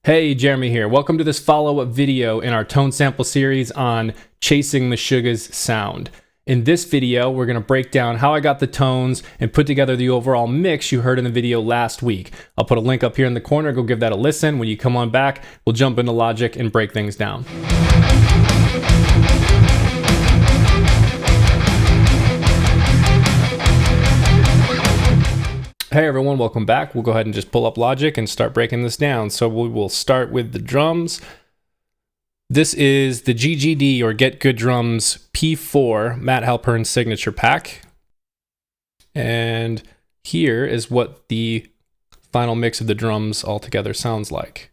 Hey, Jeremy here. Welcome to this follow-up video in our tone sample series on chasing Meshuggahs sound. In this video, we're going to break down how I got the tones and put together the overall mix you heard in the video last week. I'll put a link up here in the corner. Go give that a listen. When you come on back, we'll jump into Logic and break things down. Hey everyone, welcome back. We'll go ahead and just pull up Logic and start breaking this down. So we will start with the drums. This is the GGD or getgooddrums P4 Matt Halpern signature pack. And here is what the final mix of the drums all together sounds like.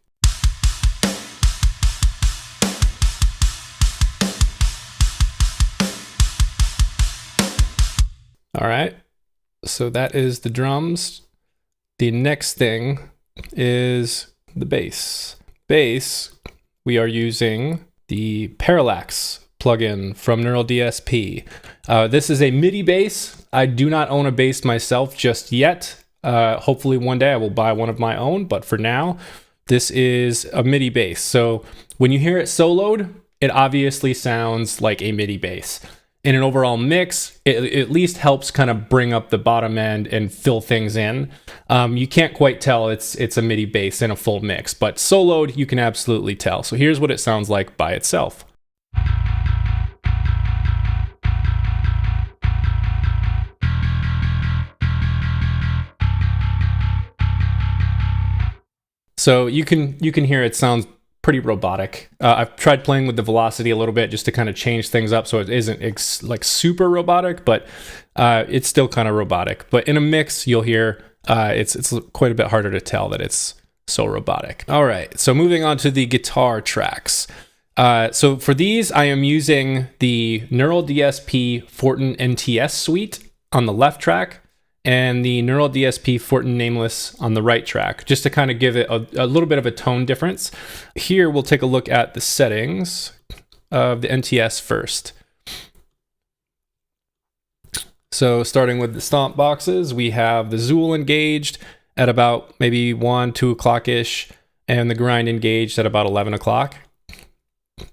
All right. So that is the drums. The next thing is the bass. Bass, we are using the Parallax plugin from neuraldsp. This is a MIDI bass. I do not own a bass myself just yet. Hopefully one day I will buy one of my own, but for now, this is a MIDI bass. So when you hear it soloed, it obviously sounds like a MIDI bass. In an overall mix, it at least helps kind of bring up the bottom end and fill things in. You can't quite tell it's a MIDI bass in a full mix, but soloed, you can absolutely tell. So here's what it sounds like by itself. So you can hear it sounds pretty robotic. I've tried playing with the velocity a little bit just to kind of change things up so it isn't like super robotic, but it's still kind of robotic. But in a mix, you'll hear it's quite a bit harder to tell that it's so robotic. All right, so moving on to the guitar tracks. So for these, I am using the neuraldsp Fortin NTS suite on the left track and the neuraldsp Fortin Nameless on the right track, just to kind of give it a little bit of a tone difference. Here, we'll take a look at the settings of the NTS first. So starting with the stomp boxes, we have the Zool engaged at about maybe 1, 2 o'clock-ish, and the grind engaged at about 11 o'clock.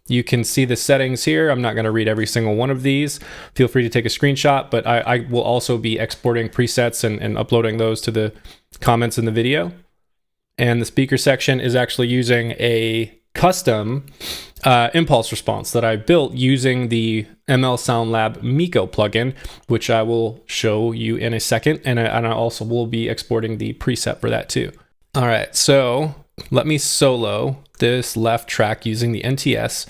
You can see the settings here. I'm not going to read every single one of these. Feel free to take a screenshot, but I will also be exporting presets and uploading those to the comments in the video. And the speaker section is actually using a custom impulse response that I built using the ML Sound Lab Miko plugin, which I will show you in a second. And I also will be exporting the preset for that too. All right, so let me solo this left track using the NTS.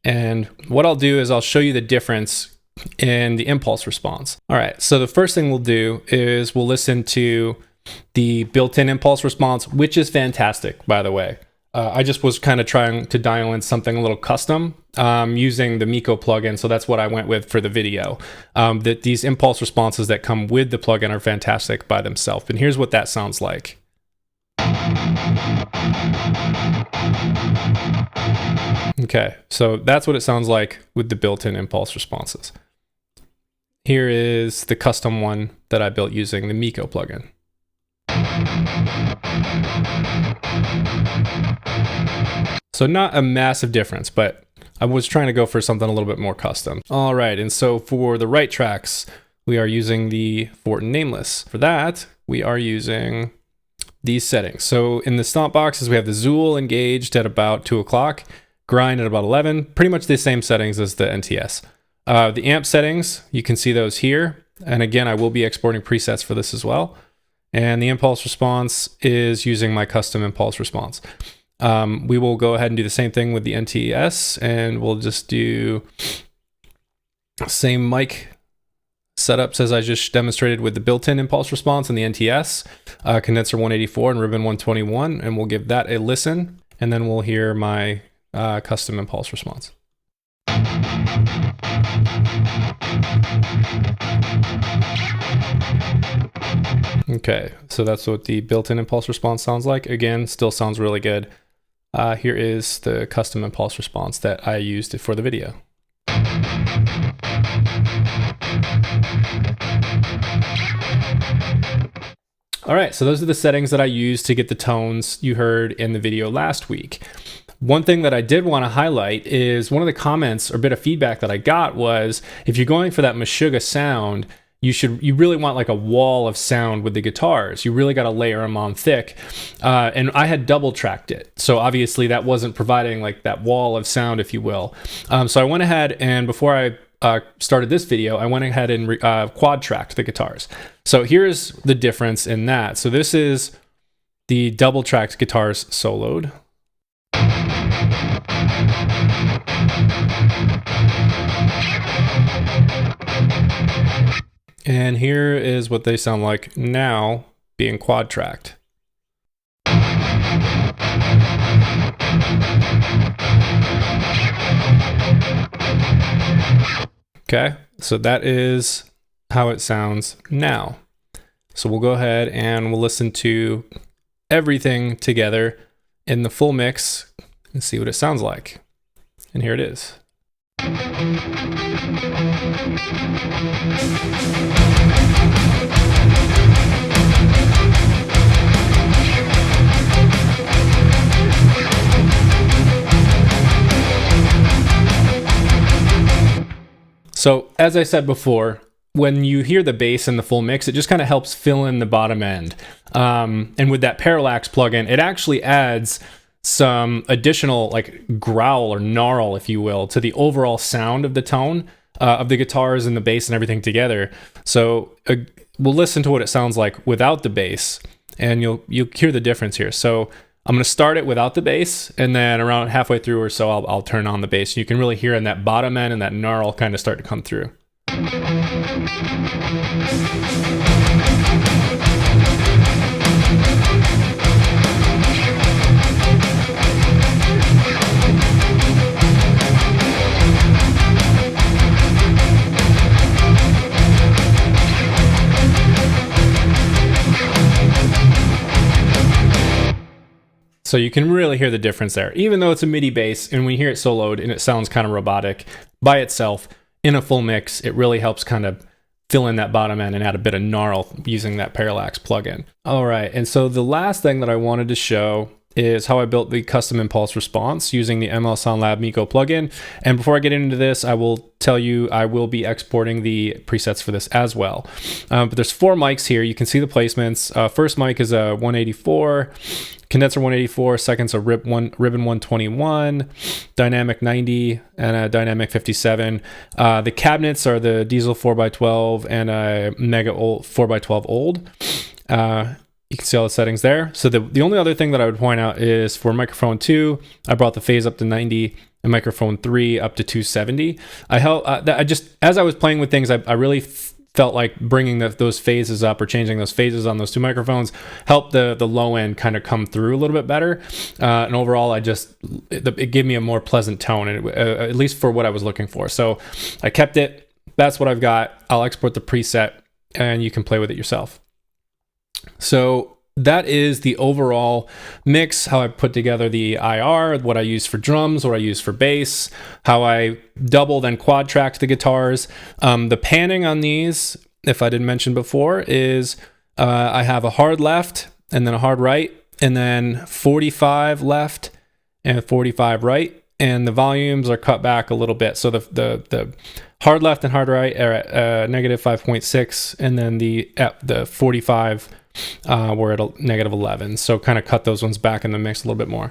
And what I'll do is I'll show you the difference in the impulse response. All right, so the first thing we'll do is we'll listen to the built-in impulse response, which is fantastic, by the way. I just was kind of trying to dial in something a little custom using the Miko plugin, so that's what I went with for the video. That these impulse responses that come with the plugin are fantastic by themselves. And here's what that sounds like. Okay, so that's what it sounds like with the built-in impulse responses. Here is the custom one that I built using the Miko plugin. So not a massive difference, but I was trying to go for something a little bit more custom. All right, and so for the right tracks, we are using the Fortin Nameless. For that, we are using these settings. So in the stomp boxes, we have the Zool engaged at about 2 o'clock, grind at about 11, pretty much the same settings as the NTS. The amp settings, you can see those here. And again, I will be exporting presets for this as well. And the impulse response is using my custom impulse response. We will go ahead and do the same thing with the NTS, and we'll just do same mic setups as I just demonstrated with the built-in impulse response and the NTS, condenser 184 and ribbon 121, and we'll give that a listen, and then we'll hear my custom impulse response. Okay, so that's what the built-in impulse response sounds like. Again, still sounds really good. Here is the custom impulse response that I used for the video. All right, so those are the settings that I used to get the tones you heard in the video last week. One thing that I did want to highlight is one of the comments or bit of feedback that I got was, if you're going for that Meshuggah sound, you really want like a wall of sound with the guitars. You really got to layer them on thick. And I had double tracked it. So obviously that wasn't providing like that wall of sound, if you will. So I went ahead and before I started this video, I went ahead and quad tracked the guitars. So here's the difference in that. So this is the double tracked guitars soloed. And here is what they sound like now being quad tracked. Okay, so that is how it sounds now. So we'll go ahead and we'll listen to everything together in the full mix and see what it sounds like. And here it is. So as I said before, when you hear the bass in the full mix, it just kind of helps fill in the bottom end. And with that parallax plugin, it actually adds some additional like growl or gnarl, if you will, to the overall sound of the tone of the guitars and the bass and everything together. So we'll listen to what it sounds like without the bass, and you'll hear the difference here. So I'm going to start it without the bass, and then around halfway through or so, I'll turn on the bass. You can really hear in that bottom end and that gnarl kind of start to come through. So you can really hear the difference there, even though it's a MIDI bass, and when you hear it soloed and it sounds kind of robotic by itself, in a full mix, it really helps kind of fill in that bottom end and add a bit of gnarl using that parallax plugin. All right, and so the last thing that I wanted to show is how I built the custom impulse response using the ML Sound Lab Miko plugin. And before I get into this, I will tell you I will be exporting the presets for this as well. But there's 4 mics here. You can see the placements. First mic is a 184, condenser 184, second's a ribbon 121, dynamic 90, and a dynamic 57. The cabinets are the Diesel 4x12 and a Mega 4x12 old. You can see all the settings there. So the only other thing that I would point out is for microphone 2, I brought the phase up to 90 and microphone 3 up to 270. I just, as I was playing with things, I really felt like bringing those phases up or changing those phases on those 2 microphones helped the low end kind of come through a little bit better. And overall, it gave me a more pleasant tone, and at least for what I was looking for. So I kept it. That's what I've got. I'll export the preset and you can play with it yourself. So that is the overall mix, how I put together the IR, what I use for drums, what I use for bass, how I doubled and quad tracked the guitars. The panning on these, if I didn't mention before, is I have a hard left and then a hard right, and then 45 left and 45 right, and the volumes are cut back a little bit. So the hard left and hard right are at negative 5.6, and then the 45 we're at a negative 11. So kind of cut those ones back in the mix a little bit more.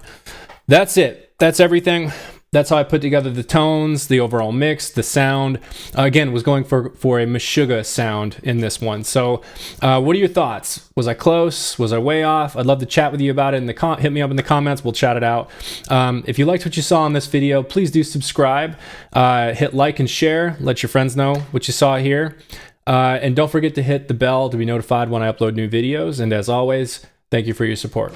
That's it. That's everything. That's how I put together the tones, the overall mix, the sound. Again, was going for a Meshuggah sound in this one. So what are your thoughts? Was I close? Was I way off? I'd love to chat with you about it. Hit me up in the comments. We'll chat it out. If you liked what you saw in this video, please do subscribe. Hit like and share. Let your friends know what you saw here. And don't forget to hit the bell to be notified when I upload new videos. And as always, thank you for your support.